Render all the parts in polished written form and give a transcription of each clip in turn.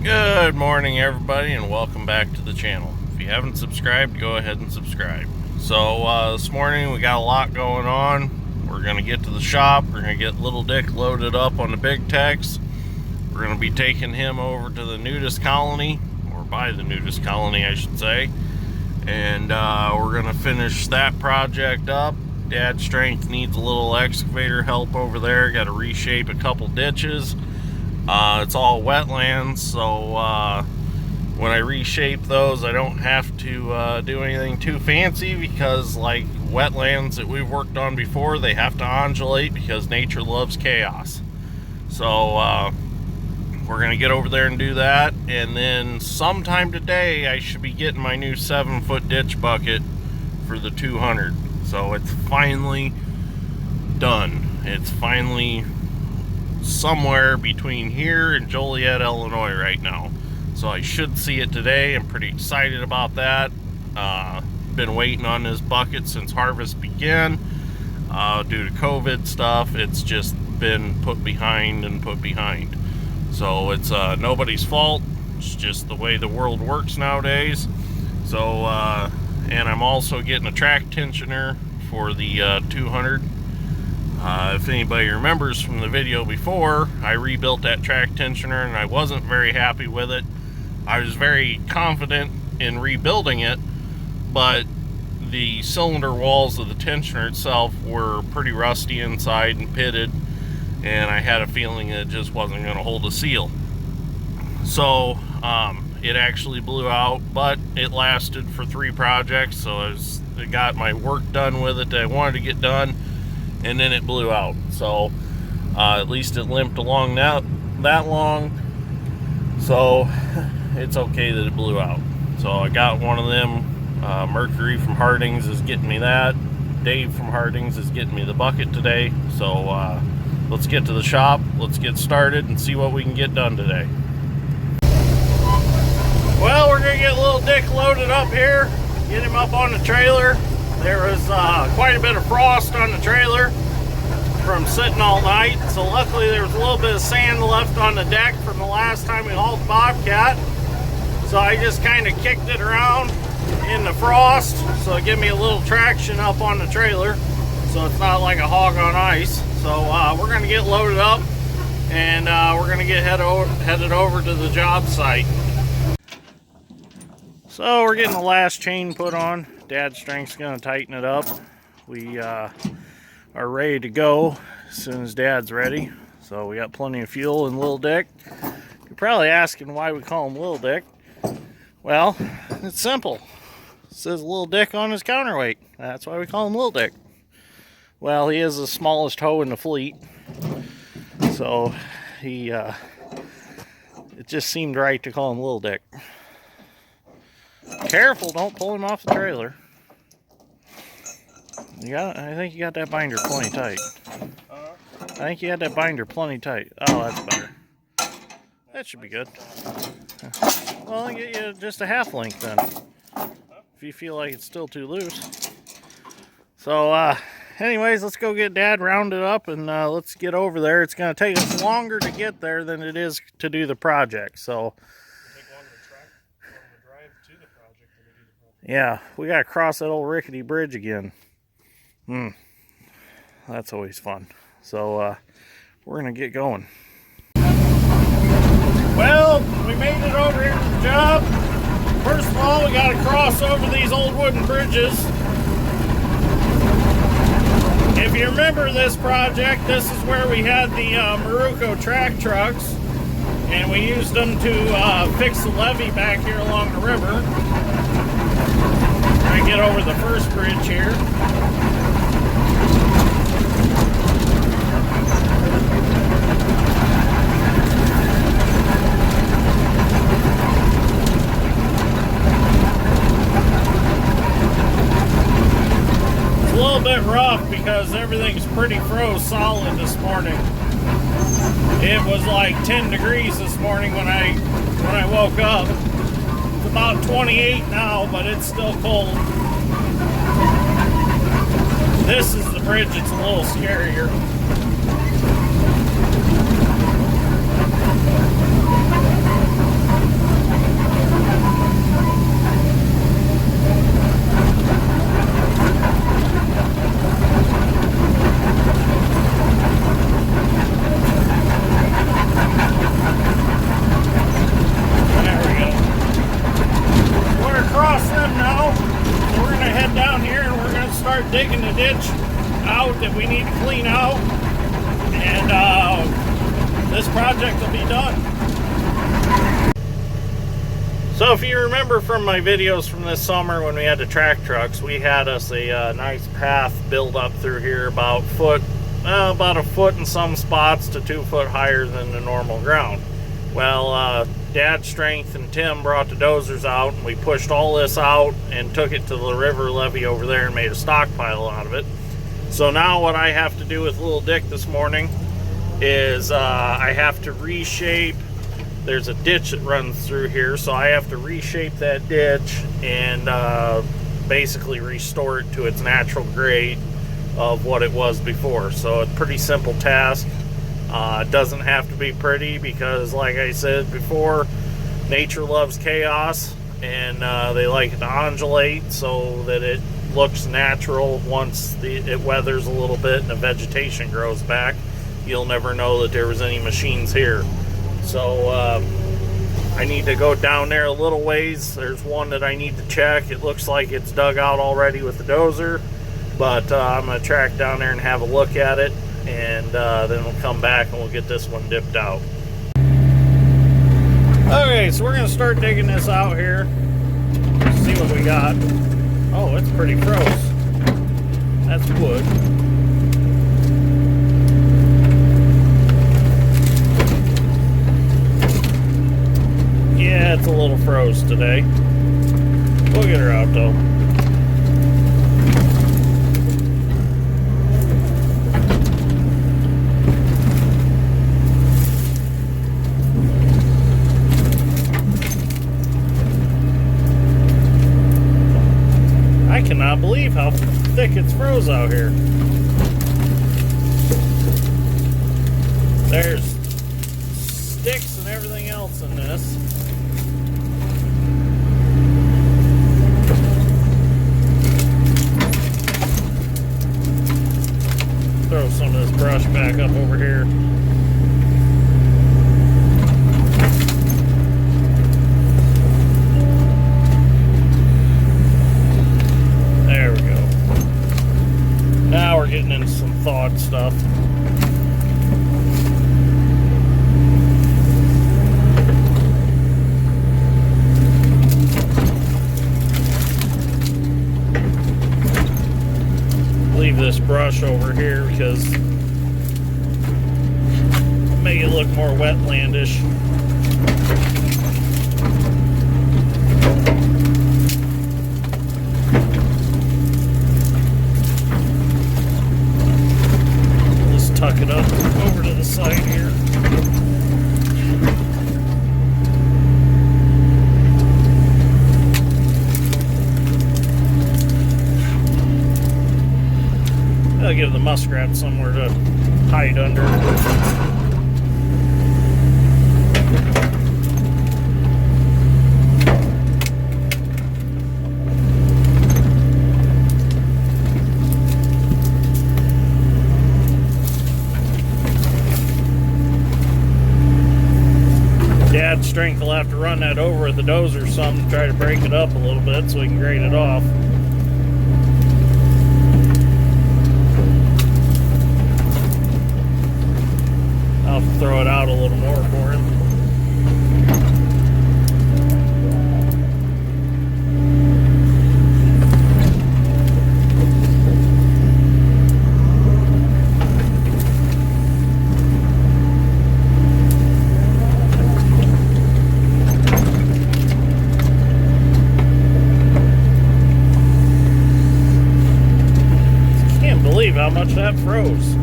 Good morning, everybody, and welcome back to the channel. If you haven't subscribed, go ahead and subscribe. So this morning we got a lot going on. We're going to get to the shop. We're going to get Little Dick loaded up on the big techs. We're going to be taking him over to the Nudist colony, or by the Nudist colony I should say, and we're going to finish that project up. Dad's strength needs a little excavator help over there. Got to reshape a couple ditches. It's all wetlands, so when I reshape those, I don't have to do anything too fancy, because like wetlands that we've worked on before, they have to undulate because nature loves chaos. So we're going to get over there and do that, and then sometime today I should be getting my new 7-foot ditch bucket for the 200. So it's finally done. It's finally somewhere between here and Joliet, Illinois right now. So I should see it today. I'm pretty excited about that. Been waiting on this bucket since harvest began. Due to COVID stuff, it's just been put behind. So it's nobody's fault. It's just the way the world works nowadays. So and I'm also getting a track tensioner for the 200. If anybody remembers from the video before, I rebuilt that track tensioner and I wasn't very happy with it. I was very confident in rebuilding it, but the cylinder walls of the tensioner itself were pretty rusty inside and pitted, and I had a feeling it just wasn't going to hold a seal. So it actually blew out, but it lasted for 3 projects, so I got my work done with it that I wanted to get done, and then it blew out. So at least it limped along that long, so it's okay that it blew out. So I got one of them. Mercury from Harding's is getting me that. Dave from Harding's is getting me the bucket today. So let's get to the shop, let's get started and see what we can get done today. Well, we're gonna get Little Dick loaded up here, get him up on the trailer. There was quite a bit of frost on the trailer from sitting all night, so luckily there was a little bit of sand left on the deck from the last time we hauled the Bobcat. So I just kind of kicked it around in the frost, so it gave me a little traction up on the trailer, so it's not like a hog on ice. So we're going to get loaded up, and we're going to get headed over to the job site. So we're getting the last chain put on. Dad's strength's going to tighten it up. We are ready to go as soon as Dad's ready. So we got plenty of fuel in Little Dick. You're probably asking why we call him Little Dick. Well, it's simple. It says Little Dick on his counterweight. That's why we call him Little Dick. Well, he is the smallest hoe in the fleet. So it just seemed right to call him Little Dick. Careful, don't pull him off the trailer. I think you got that binder plenty tight. I think you had that binder plenty tight. Oh, that's better. That should be good. Well, I'll get you just a half length then, if you feel like it's still too loose. So, anyways, let's go get Dad rounded up and let's get over there. It's going to take us longer to get there than it is to do the project. So, yeah, we got to cross that old rickety bridge again. That's always fun. So, we're going to get going. Well, we made it over here to the job. First of all, we got to cross over these old wooden bridges. If you remember this project, this is where we had the Maruco track trucks, and we used them to fix the levee back here along the river. Try to get over the first bridge here. It's a little bit rough because everything's pretty froze solid this morning. It was like 10 degrees this morning when I woke up. It's about 28 now, but it's still cold. This is the bridge, it's a little scarier. done. So if you remember from my videos from this summer when we had the track trucks, we had us a nice path built up through here about a foot in some spots to 2 foot higher than the normal ground. Well, Dad Strength and Tim brought the dozers out, and we pushed all this out and took it to the river levee over there and made a stockpile out of it. So now what I have to do with Little Dick this morning is I have to reshape. There's a ditch that runs through here, so I have to reshape that ditch and basically restore it to its natural grade of what it was before. So it's a pretty simple task. It doesn't have to be pretty because, like I said before, nature loves chaos, and they like it to undulate so that it looks natural. Once it weathers a little bit and the vegetation grows back, you'll never know that there was any machines here. So I need to go down there a little ways. There's one that I need to check. It looks like it's dug out already with the dozer, but I'm going to track down there and have a look at it, and then we'll come back and we'll get this one dipped out. Okay, so we're going to start digging this out here. See what we got. Oh, it's pretty froze. That's wood. Yeah, it's a little froze today. We'll get her out though. I cannot believe how thick it's froze out here. There's sticks and everything else in this. Throw some of this brush back up over here. There we go. Now we're getting into some thawed stuff. Leave this brush over here because make it look more wetlandish. Let's tuck it up over to the side here. That'll give the muskrat somewhere to hide under. Dad's Strength will have to run that over with the dozer or something to try to break it up a little bit so we can grade it off. I'll throw it out a little more for him. Can't believe how much that froze.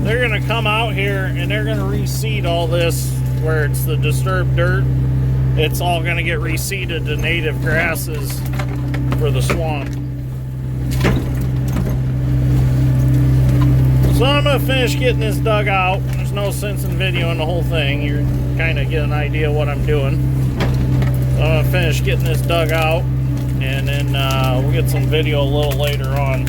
They're going to come out here and they're going to reseed all this where it's the disturbed dirt. It's all going to get reseeded to native grasses for the swamp. So I'm going to finish getting this dug out. There's no sense in videoing the whole thing. You're kind of get an idea of what I'm doing. So I'm going to finish getting this dug out, and then we'll get some video a little later on.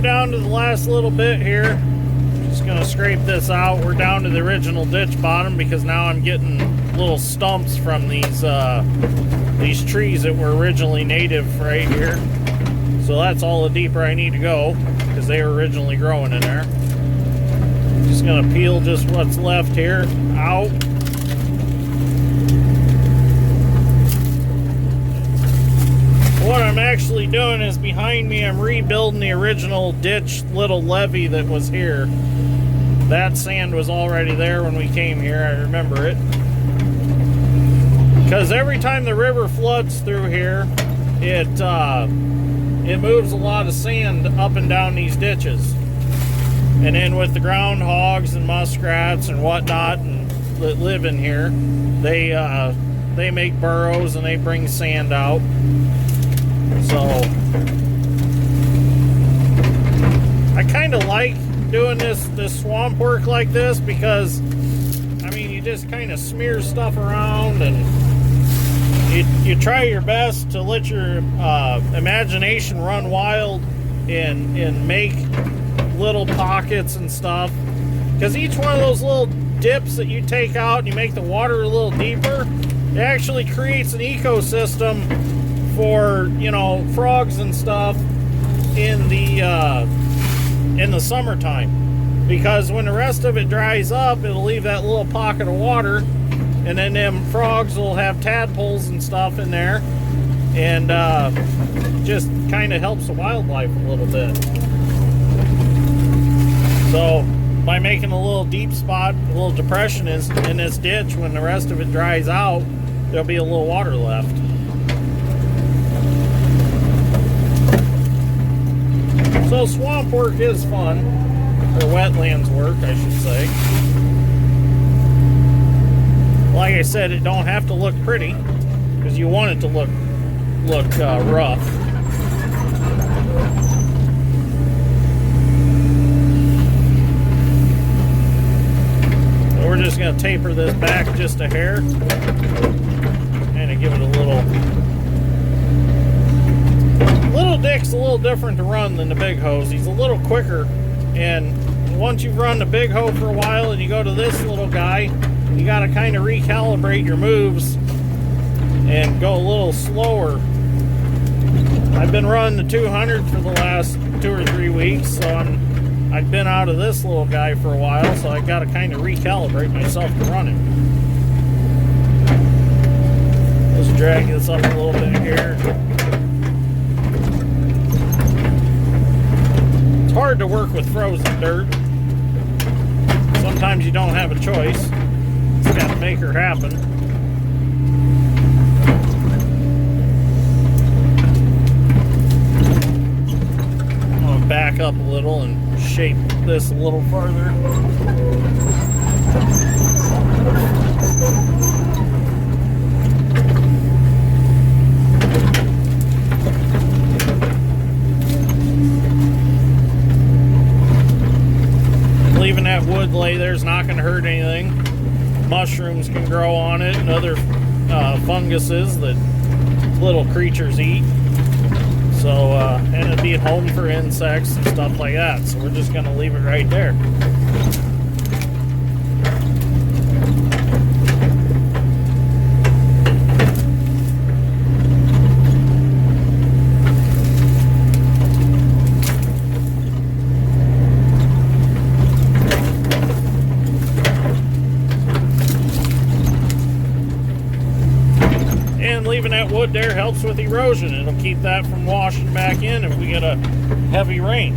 Down to the last little bit here. Just gonna scrape this out. We're down to the original ditch bottom because now I'm getting little stumps from these trees that were originally native right here. So that's all the deeper I need to go because they were originally growing in there. Just gonna peel just what's left here out. What I'm actually doing is behind me, I'm rebuilding the original ditch little levee that was here. That sand was already there when we came here, I remember it. Because every time the river floods through here, it moves a lot of sand up and down these ditches. And then with the groundhogs and muskrats and whatnot that live in here, they make burrows and they bring sand out. So I kind of like doing this swamp work like this because, I mean, you just kind of smear stuff around and you try your best to let your imagination run wild and make little pockets and stuff, because each one of those little dips that you take out and you make the water a little deeper, it actually creates an ecosystem for, you know, frogs and stuff in the summertime, because when the rest of it dries up, it'll leave that little pocket of water, and then them frogs will have tadpoles and stuff in there, and just kind of helps the wildlife a little bit. So by making a little deep spot, a little depression is in this ditch, when the rest of it dries out, there'll be a little water left. So swamp work is fun, or wetlands work, I should say. Like I said, it don't have to look pretty, because you want it to look rough. So we're just going to taper this back just a hair, and give it a little. Little Dick's a little different to run than the big hose. He's a little quicker, and once you've run the big hoe for a while and you go to this little guy, you got to kind of recalibrate your moves and go a little slower. I've been running the 200 for the last 2 or 3 weeks, so I've been out of this little guy for a while, so I got to kind of recalibrate myself to run him. Let's drag this up a little bit here. It's hard to work with frozen dirt. Sometimes you don't have a choice. It's got to make her happen. I'm going to back up a little and shape this a little further. Leaving that wood lay there is not going to hurt anything. Mushrooms can grow on it and other funguses that little creatures eat. So, and it'd be a home for insects and stuff like that. So we're just going to leave it right there. Leaving that wood there helps with erosion. It'll keep that from washing back in if we get a heavy rain.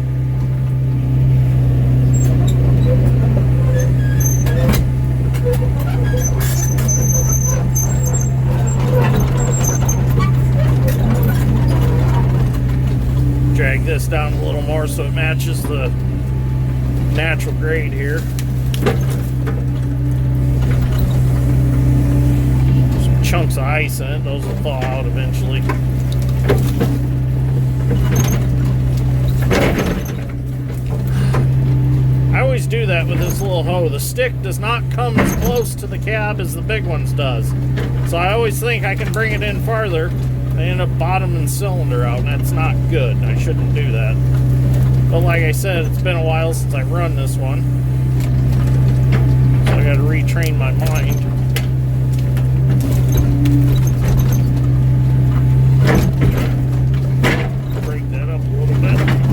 this down a little more so it matches the natural grade here. Some chunks of ice in it, those will thaw out eventually. I always do that with this little hoe. The stick does not come as close to the cab as the big ones does. So I always think I can bring it in farther. I end up bottoming the cylinder out, and that's not good. I shouldn't do that. But like I said, it's been a while since I've run this one. So I gotta retrain my mind. Break that up a little bit.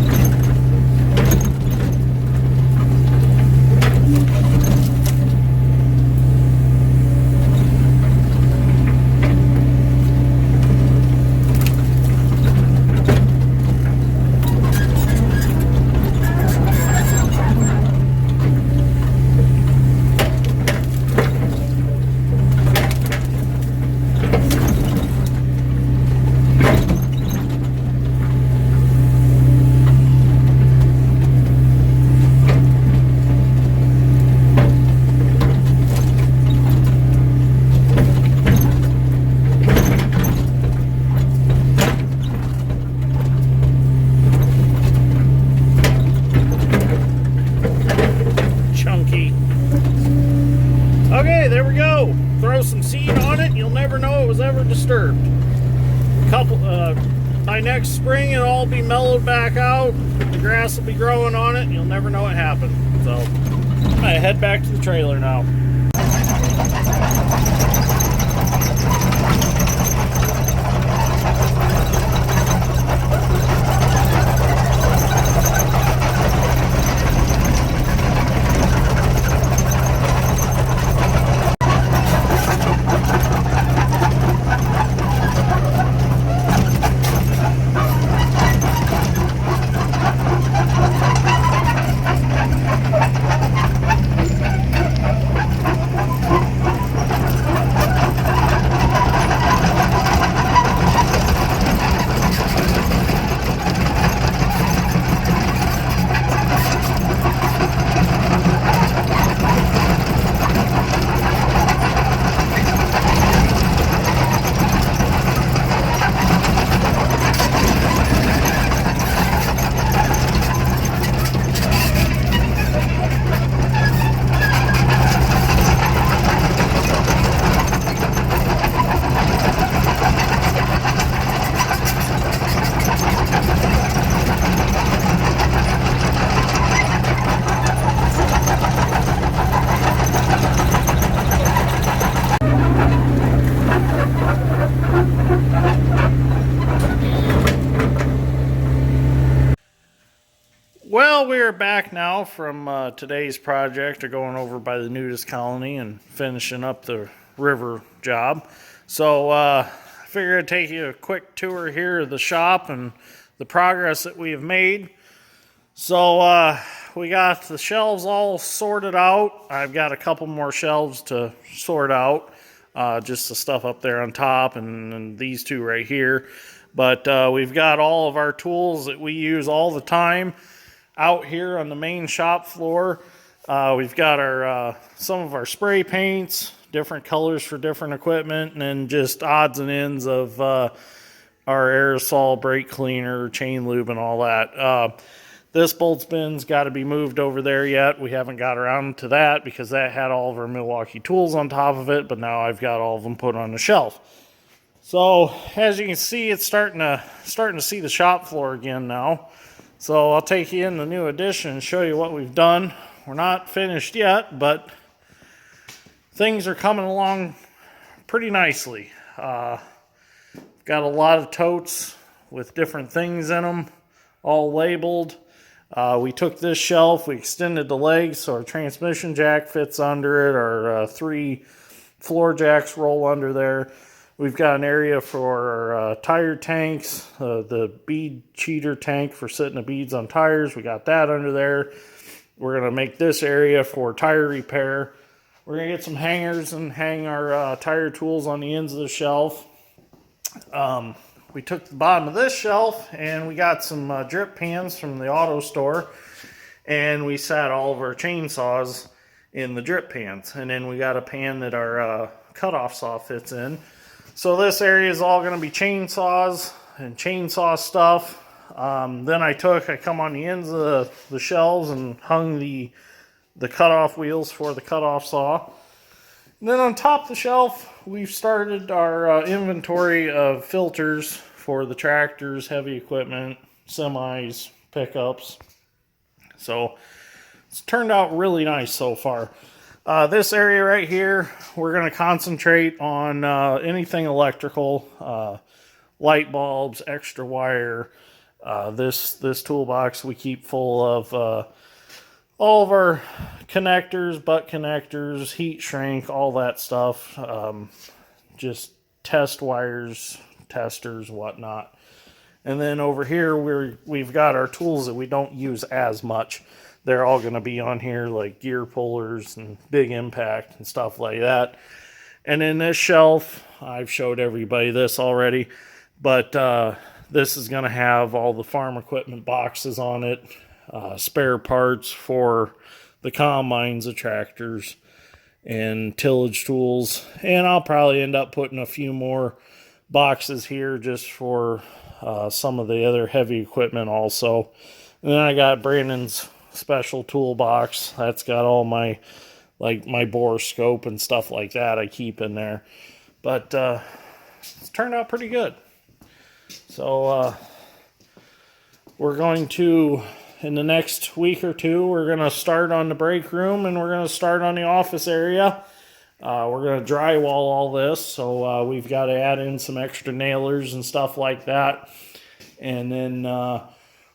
Okay, there we go. Throw some seed on it, you'll never know it was ever disturbed. By next spring, it'll all be mellowed back out. The grass will be growing on it, and you'll never know it happened. So, I'm gonna head back to the trailer now. Well, we are back now from today's project, or going over by the Nudist colony and finishing up the river job. So I figured I'd take you a quick tour here of the shop and the progress that we have made. So we got the shelves all sorted out. I've got a couple more shelves to sort out, just the stuff up there on top and these two right here. But we've got all of our tools that we use all the time out here on the main shop floor. We've got our some of our spray paints, different colors for different equipment, and then just odds and ends of our aerosol brake cleaner, chain lube, and all that. This bolt bin's got to be moved over there yet. We haven't got around to that because that had all of our Milwaukee tools on top of it, but now I've got all of them put on the shelf. So as you can see, it's starting to see the shop floor again now. So I'll take you in the new addition and show you what we've done. We're not finished yet, but things are coming along pretty nicely. Got a lot of totes with different things in them, all labeled. We took this shelf, we extended the legs so our transmission jack fits under it. Our 3 floor jacks roll under there. We've got an area for our tire tanks, the bead cheater tank for setting the beads on tires. We got that under there. We're going to make this area for tire repair. We're going to get some hangers and hang our tire tools on the ends of the shelf. we took the bottom of this shelf and we got some drip pans from the auto store, and we sat all of our chainsaws in the drip pans. And then we got a pan that our cutoff saw fits in. So this area is all going to be chainsaws and chainsaw stuff. Then I come on the ends of the shelves and hung the cutoff wheels for the cutoff saw. And then on top of the shelf, we've started our inventory of filters for the tractors, heavy equipment, semis, pickups. So it's turned out really nice so far. This area right here, we're going to concentrate on anything electrical, light bulbs, extra wire. This toolbox we keep full of all of our connectors, butt connectors, heat shrink, all that stuff. Just test wires, testers, whatnot. And then over here, we've got our tools that we don't use as much. They're all going to be on here, like gear pullers and big impact and stuff like that. And in this shelf, I've showed everybody this already, but this is going to have all the farm equipment boxes on it. Spare parts for the combines, the tractors, and tillage tools. And I'll probably end up putting a few more boxes here just for some of the other heavy equipment also. And then I got Brandon's special toolbox. That's got all my bore scope and stuff like that I keep in there. But it's turned out pretty good. So we're going to, in the next week or two, we're going to start on the break room, and we're going to start on the office area. We're going to drywall all this, so we've got to add in some extra nailers and stuff like that. And then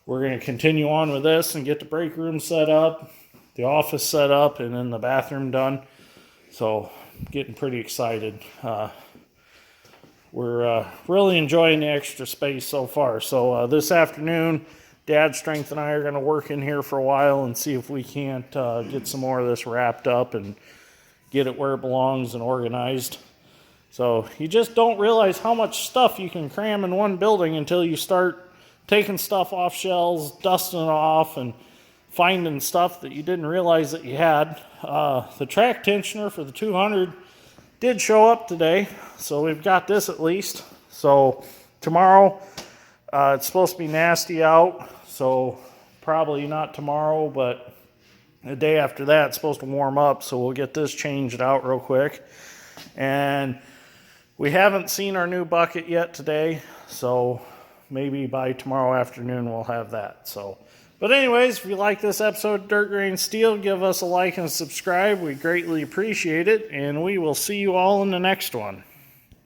we're going to continue on with this and get the break room set up, the office set up, and then the bathroom done. So getting pretty excited. We're really enjoying the extra space so far. So this afternoon, Dad, Strength, and I are going to work in here for a while and see if we can't get some more of this wrapped up and get it where it belongs and organized. So you just don't realize how much stuff you can cram in one building until you start taking stuff off shelves, dusting it off, and finding stuff that you didn't realize that you had. The track tensioner for the 200 did show up today, so we've got this at least. So tomorrow, it's supposed to be nasty out, so probably not tomorrow, but the day after that it's supposed to warm up, so we'll get this changed out real quick. And we haven't seen our new bucket yet today, so maybe by tomorrow afternoon we'll have that. So, but anyways, if you like this episode of Dirt Grain Steel, give us a like and subscribe. We greatly appreciate it, and we will see you all in the next one.